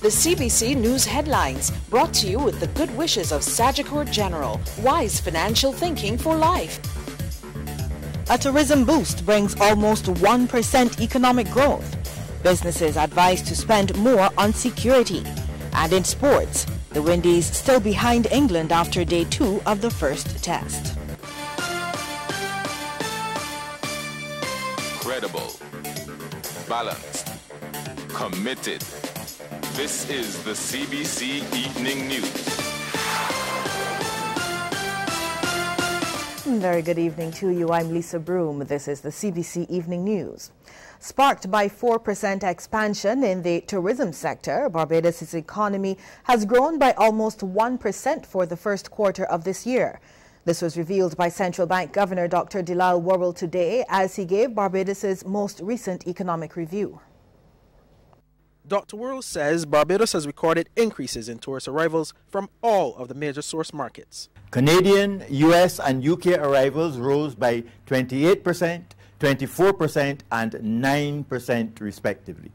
The CBC News headlines, brought to you with the good wishes of Sagicor General. Wise financial thinking for life. A tourism boost brings almost 1% economic growth. Businesses advised to spend more on security. And in sports, the Windies still behind England after day 2 of the first test. Credible, balanced, committed. This is the CBC Evening News. Very good evening to you. I'm Lisa Broom. This is the CBC Evening News. Sparked by 4% expansion in the tourism sector, Barbados' economy has grown by almost 1% for the first quarter of this year. This was revealed by Central Bank Governor Dr. Dilal Worrell today as he gave Barbados' most recent economic review. Dr. Worrell says Barbados has recorded increases in tourist arrivals from all of the major source markets. Canadian, US and UK arrivals rose by 28%, 24% and 9% respectively.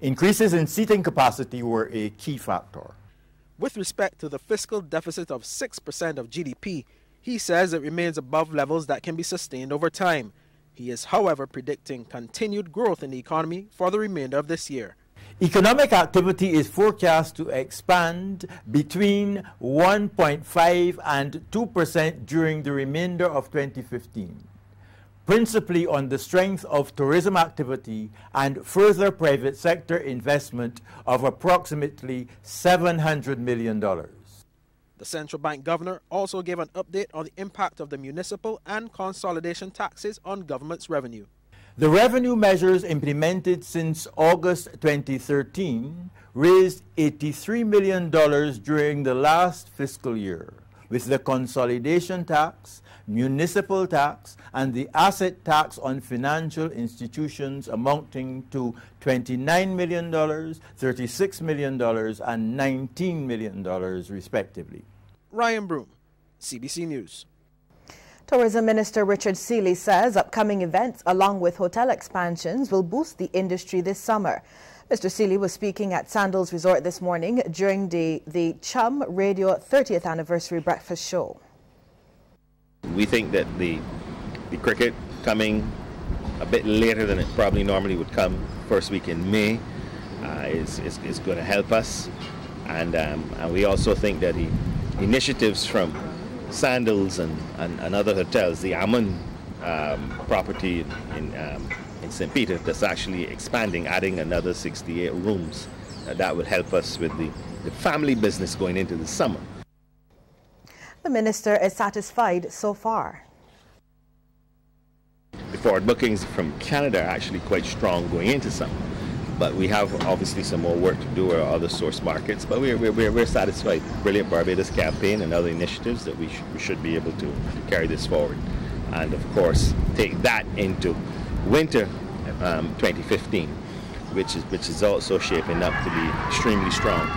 Increases in seating capacity were a key factor. With respect to the fiscal deficit of 6% of GDP, he says it remains above levels that can be sustained over time. He is, however, predicting continued growth in the economy for the remainder of this year. Economic activity is forecast to expand between 1.5 and 2% during the remainder of 2015, principally on the strength of tourism activity and further private sector investment of approximately $700 million. The central bank governor also gave an update on the impact of the municipal and consolidation taxes on government's revenue. The revenue measures implemented since August 2013 raised $83 million during the last fiscal year, with the consolidation tax, municipal tax, and the asset tax on financial institutions amounting to $29 million, $36 million, and $19 million, respectively. Ryan Broom, CBC News. Tourism Minister Richard Seeley says upcoming events along with hotel expansions will boost the industry this summer. Mr. Seeley was speaking at Sandals Resort this morning during the Chum Radio 30th Anniversary Breakfast Show. We think that the cricket coming a bit later than it probably normally would come, first week in May, is going to help us. And we also think that the initiatives from Sandals and other hotels, the Ammon property in St. Peter that's actually expanding, adding another 68 rooms, that will help us with the family business going into the summer. The minister is satisfied so far. The forward bookings from Canada are actually quite strong going into summer, but we have obviously some more work to do with our other source markets, but we're satisfied. Brilliant Barbados campaign and other initiatives that we should be able to carry this forward, and of course take that into winter 2015, which is also shaping up to be extremely strong.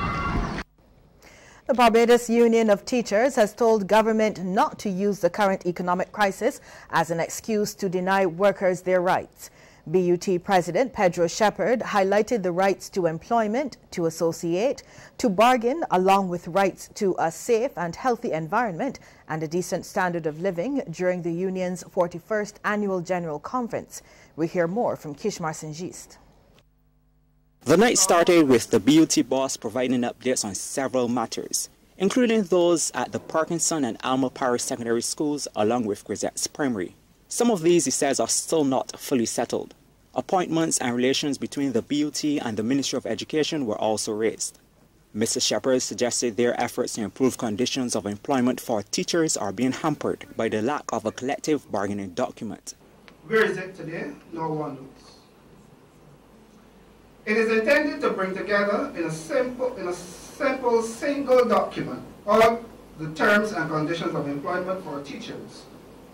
The Barbados Union of Teachers has told government not to use the current economic crisis as an excuse to deny workers their rights. BUT President Pedro Shepherd highlighted the rights to employment, to associate, to bargain, along with rights to a safe and healthy environment and a decent standard of living during the union's 41st Annual General Conference. We hear more from Kishmar Singist. The night started with the BUT boss providing updates on several matters, including those at the Parkinson and Alma Parish Secondary Schools along with Grisette's Primary. Some of these, he says, are still not fully settled. Appointments and relations between the BUT and the Ministry of Education were also raised. Mr. Shepherd suggested their efforts to improve conditions of employment for teachers are being hampered by the lack of a collective bargaining document. Where is it today? No one knows. It is intended to bring together in a simple single document all the terms and conditions of employment for teachers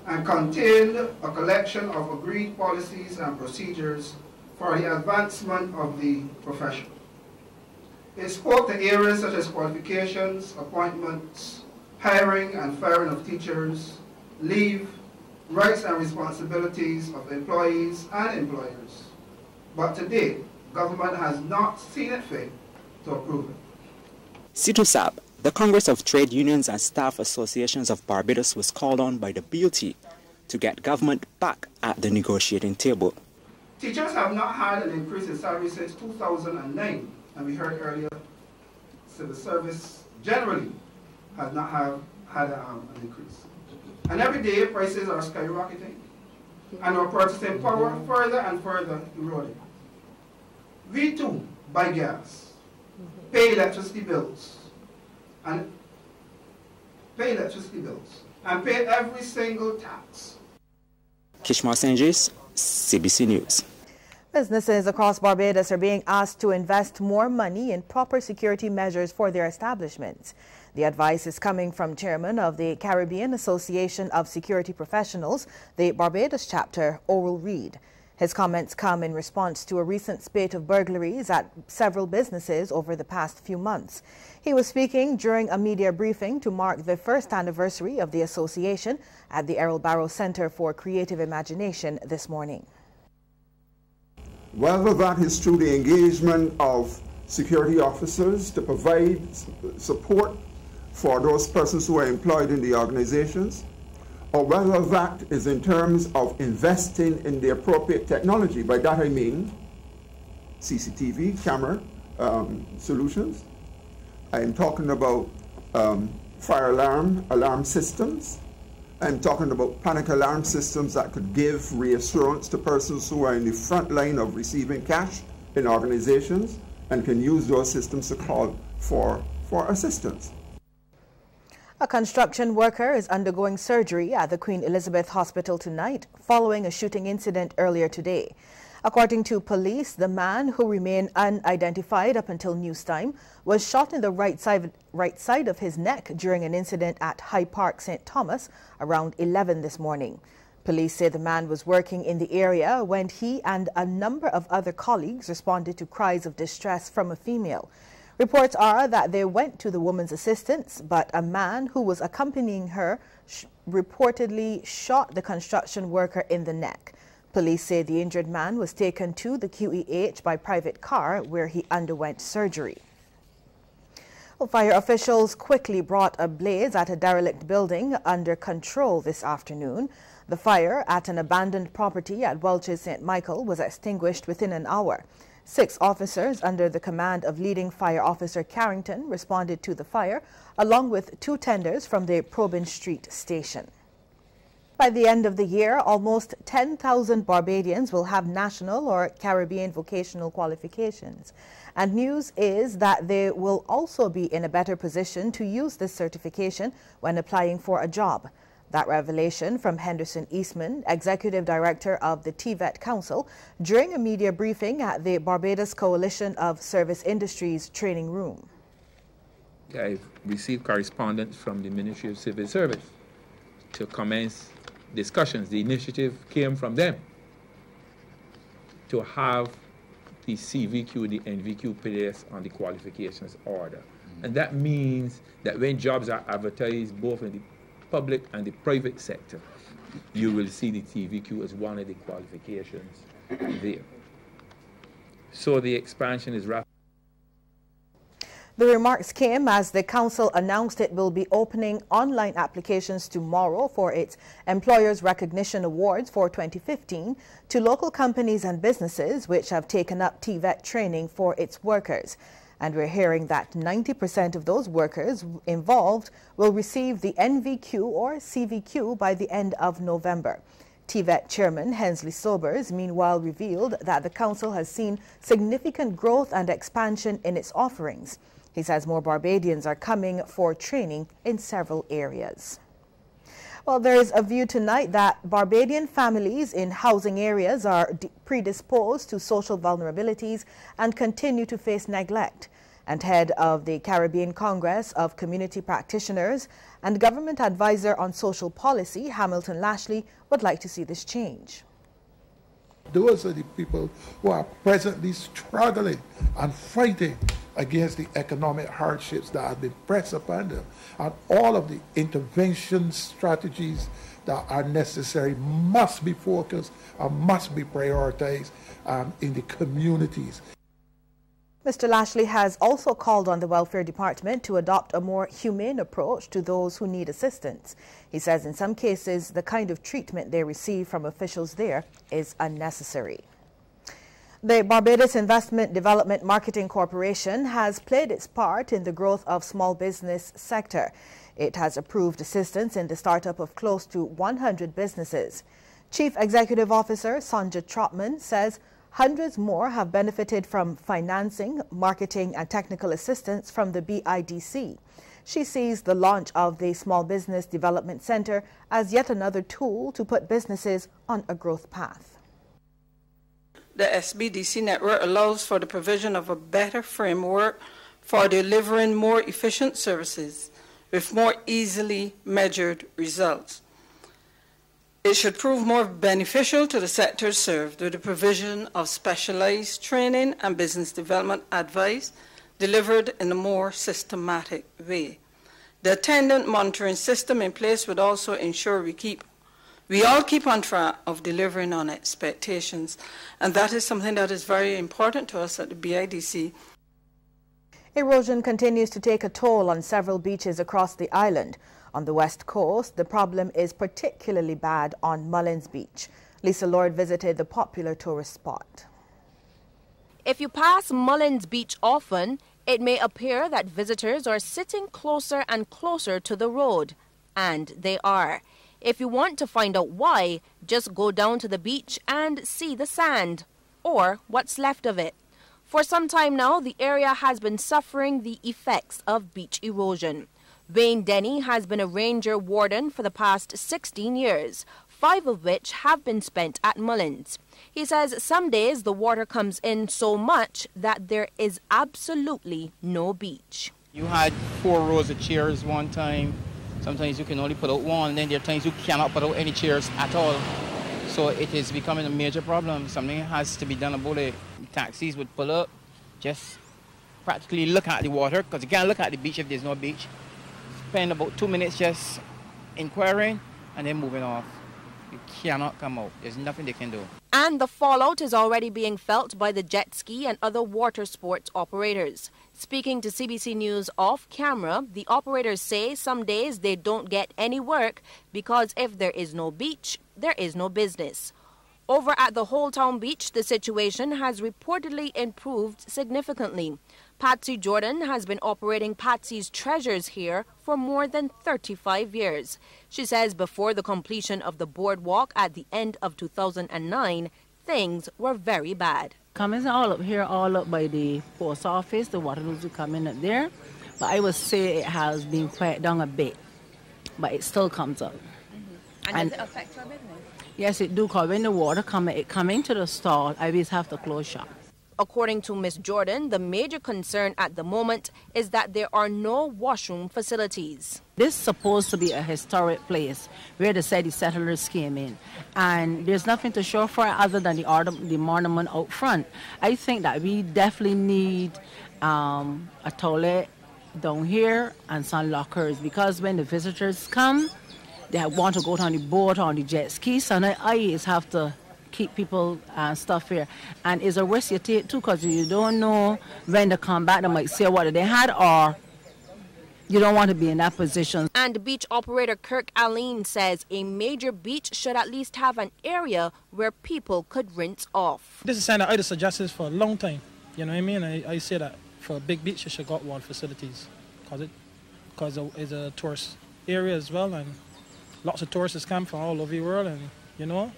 and contain a collection of agreed policies and procedures for the advancement of the profession. It spoke to areas such as qualifications, appointments, hiring and firing of teachers, leave, rights and responsibilities of employees and employers. But to date, government has not seen it fit to approve it. CITUSAB, the Congress of Trade Unions and Staff Associations of Barbados, was called on by the BOT to get government back at the negotiating table. Teachers have not had an increase in salary since 2009, and we heard earlier civil service generally has not had an increase. And every day prices are skyrocketing, and our purchasing power further and further eroding. We too buy gas, pay electricity bills, and pay every single tax. Kishma Senjis, CBC News. Businesses across Barbados are being asked to invest more money in proper security measures for their establishments. The advice is coming from Chairman of the Caribbean Association of Security Professionals, the Barbados chapter, Oral Reid. His comments come in response to a recent spate of burglaries at several businesses over the past few months. He was speaking during a media briefing to mark the first anniversary of the association at the Errol Barrow Center for Creative Imagination this morning. Whether that is through the engagement of security officers to provide support for those persons who are employed in the organizations, or whether that is in terms of investing in the appropriate technology. By that I mean CCTV, camera solutions. I am talking about fire alarm systems. I'm talking about panic alarm systems that could give reassurance to persons who are in the front line of receiving cash in organizations and can use those systems to call for assistance. A construction worker is undergoing surgery at the Queen Elizabeth Hospital tonight following a shooting incident earlier today. According to police, the man, who remained unidentified up until news time, was shot in the right side of his neck during an incident at High Park, St. Thomas, around 11 this morning. Police say the man was working in the area when he and a number of other colleagues responded to cries of distress from a female. Reports are that they went to the woman's assistance, but a man who was accompanying her reportedly shot the construction worker in the neck. Police say the injured man was taken to the QEH by private car where he underwent surgery. Well, fire officials quickly brought a blaze at a derelict building under control this afternoon. The fire at an abandoned property at Welch's St. Michael was extinguished within an hour. 6 officers under the command of leading fire officer Carrington responded to the fire, along with 2 tenders from the Probin Street station. By the end of the year, almost 10,000 Barbadians will have national or Caribbean vocational qualifications. And news is that they will also be in a better position to use this certification when applying for a job. That revelation from Henderson Eastman, Executive Director of the TVET Council, during a media briefing at the Barbados Coalition of Service Industries training room. I've received correspondence from the Ministry of Civil Service to commence discussions. The initiative came from them to have the CVQ, the NVQ place on the qualifications order. And that means that when jobs are advertised both in the public and the private sector, you will see the TVQ as one of the qualifications there. So the expansion is rapid. The remarks came as the council announced it will be opening online applications tomorrow for its Employers Recognition Awards for 2015 to local companies and businesses which have taken up TVET training for its workers. And we're hearing that 90% of those workers involved will receive the NVQ or CVQ by the end of November. TVET Chairman Hensley Sobers meanwhile revealed that the council has seen significant growth and expansion in its offerings. He says more Barbadians are coming for training in several areas. Well, there is a view tonight that Barbadian families in housing areas are predisposed to social vulnerabilities and continue to face neglect. And head of the Caribbean Congress of Community Practitioners and government advisor on social policy, Hamilton Lashley, would like to see this change. Those are the people who are presently struggling and fighting against the economic hardships that have been pressed upon them. And all of the intervention strategies that are necessary must be focused and must be prioritized in the communities. Mr. Lashley has also called on the Welfare Department to adopt a more humane approach to those who need assistance. He says in some cases, the kind of treatment they receive from officials there is unnecessary. The Barbados Investment Development Marketing Corporation has played its part in the growth of small business sector. It has approved assistance in the startup of close to 100 businesses. Chief Executive Officer Sonja Trotman says hundreds more have benefited from financing, marketing and technical assistance from the BIDC. She sees the launch of the Small Business Development Center as yet another tool to put businesses on a growth path. The SBDC network allows for the provision of a better framework for delivering more efficient services with more easily measured results. It should prove more beneficial to the sectors served with the provision of specialized training and business development advice delivered in a more systematic way. The attendant monitoring system in place would also ensure we all keep on track of delivering on expectations, and that is something that is very important to us at the BIDC. Erosion continues to take a toll on several beaches across the island. On the west coast, the problem is particularly bad on Mullins Beach. Lisa Lord visited the popular tourist spot. If you pass Mullins Beach often, it may appear that visitors are sitting closer and closer to the road. And they are. If you want to find out why, just go down to the beach and see the sand, or what's left of it. For some time now, the area has been suffering the effects of beach erosion. Wayne Denny has been a ranger warden for the past 16 years, 5 of which have been spent at Mullins. He says some days the water comes in so much that there is absolutely no beach. You had 4 rows of chairs one time. Sometimes you can only put out one, and then there are times you cannot put out any chairs at all. So it is becoming a major problem. Something has to be done about it. Taxis would pull up, just practically look at the water, because you can't look at the beach if there's no beach. Spend about 2 minutes just inquiring and then moving off. You cannot come out. There's nothing they can do. And the fallout is already being felt by the jet ski and other water sports operators. Speaking to CBC News off camera, the operators say some days they don't get any work because if there is no beach, there is no business. Over at the Whole Town Beach, the situation has reportedly improved significantly. Patsy Jordan has been operating Patsy's Treasures here for more than 35 years. She says before the completion of the boardwalk at the end of 2009, things were very bad. Coming all up here, all up by the post office, the water will come in up there. But I would say it has been quiet down a bit, but it still comes up. And does it affect your business? Yes, it do, because when the water come into the stall, I always have to close shop. According to Ms. Jordan, the major concern at the moment is that there are no washroom facilities. This is supposed to be a historic place where the settlers came in, and there's nothing to show for it other than the monument out front. I think that we definitely need a toilet down here and some lockers, because when the visitors come, they want to go on the boat, on the jet ski, so I always have to keep people and stuff here. And it's a risk you take too, because you don't know when they come back, they might say what they had, or you don't want to be in that position. And beach operator Kirk Aline says a major beach should at least have an area where people could rinse off. This is something I suggested for a long time. You know what I mean? I say that for a big beach, you should got water facilities, because it's a tourist area as well, and lots of tourists come from all over the world, and you know,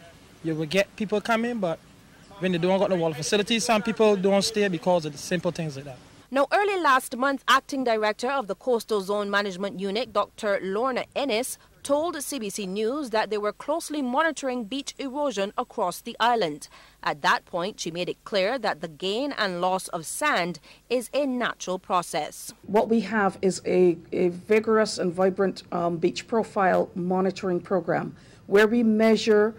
you will get people coming, but when they don't got the water facilities, some people don't stay because of the simple things like that. Now, early last month, Acting Director of the Coastal Zone Management Unit, Dr. Lorna Ennis, told CBC News that they were closely monitoring beach erosion across the island. At that point, she made it clear that the gain and loss of sand is a natural process. What we have is a vigorous and vibrant beach profile monitoring program where we measure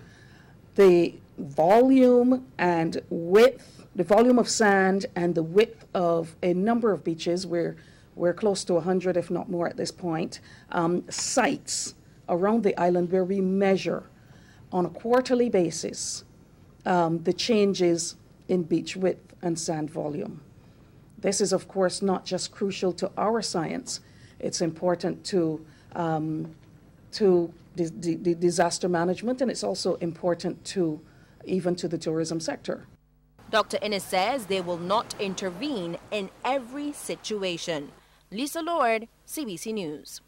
the volume and width, the volume of sand and the width of a number of beaches. We're close to 100, if not more at this point, sites around the island where we measure on a quarterly basis the changes in beach width and sand volume. This is, of course, not just crucial to our science. It's important to the disaster management, and it's also important to even to the tourism sector. Dr. Innes says they will not intervene in every situation. Lisa Lord, CBC News.